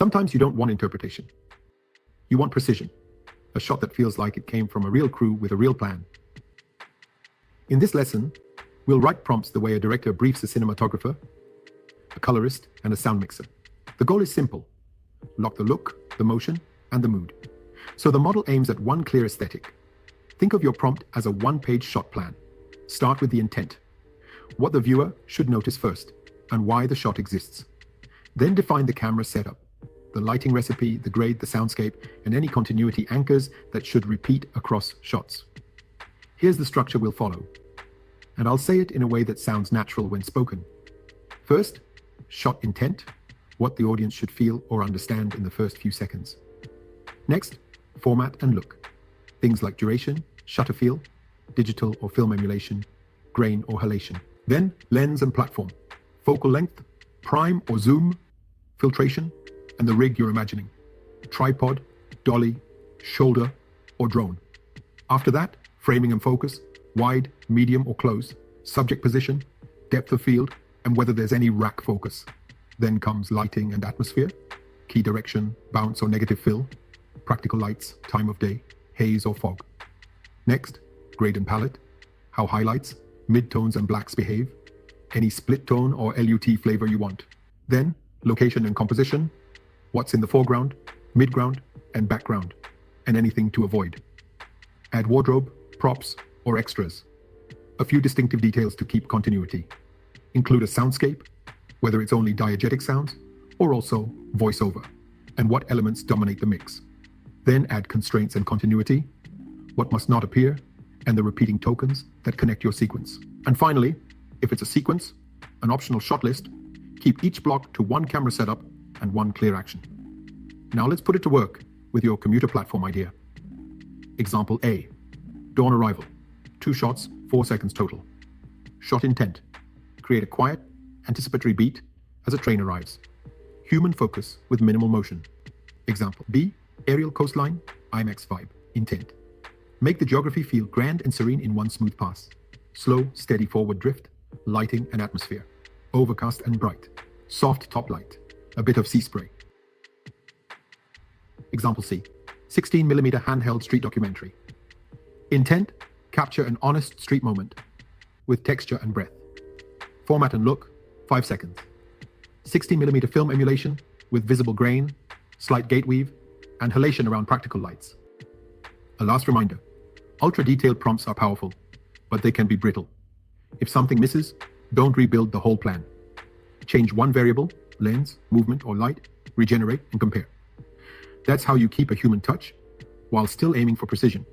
Sometimes you don't want interpretation. You want precision, a shot that feels like it came from a real crew with a real plan. In this lesson, we'll write prompts the way a director briefs a cinematographer, a colorist, and a sound mixer. The goal is simple: lock the look, the motion, and the mood. So the model aims at one clear aesthetic. Think of your prompt as a one-page shot plan. Start with the intent, what the viewer should notice first, and why the shot exists. Then define the camera setup, the lighting recipe, the grade, the soundscape, and any continuity anchors that should repeat across shots. Here's the structure we'll follow, and I'll say it in a way that sounds natural when spoken. First, shot intent, what the audience should feel or understand in the first few seconds. Next, format and look, things like duration, shutter feel, digital or film emulation, grain or halation. Then, lens and platform, focal length, prime or zoom, filtration, and the rig you're imagining: tripod, dolly, shoulder, or drone. After that, framing and focus, wide, medium, or close, subject position, depth of field, and whether there's any rack focus. Then comes lighting and atmosphere, key direction, bounce or negative fill, practical lights, time of day, haze or fog. Next, grade and palette, how highlights, midtones and blacks behave, any split tone or LUT flavor you want. Then, location and composition, what's in the foreground, midground, and background, and anything to avoid. Add wardrobe, props, or extras. A few distinctive details to keep continuity. Include a soundscape, whether it's only diegetic sounds, or also voiceover, and what elements dominate the mix. Then add constraints and continuity, what must not appear, and the repeating tokens that connect your sequence. And finally, if it's a sequence, an optional shot list, keep each block to one camera setup and one clear action. Now let's put it to work with your commuter platform idea. Example A, dawn arrival, 2 shots, 4 seconds total. Shot intent, create a quiet, anticipatory beat as a train arrives. Human focus with minimal motion. Example B, aerial coastline, IMAX vibe, intent. Make the geography feel grand and serene in one smooth pass. Slow, steady forward drift, lighting and atmosphere. Overcast and bright. Soft top light. A bit of sea spray. Example C, 16mm handheld street documentary. Intent, capture an honest street moment with texture and breath. Format and look, 5 seconds. 16mm film emulation with visible grain, slight gate weave, and halation around practical lights. A last reminder, ultra-detailed prompts are powerful, but they can be brittle. If something misses, don't rebuild the whole plan. Change one variable, lens, movement, or light, regenerate, and compare. That's how you keep a human touch while still aiming for precision.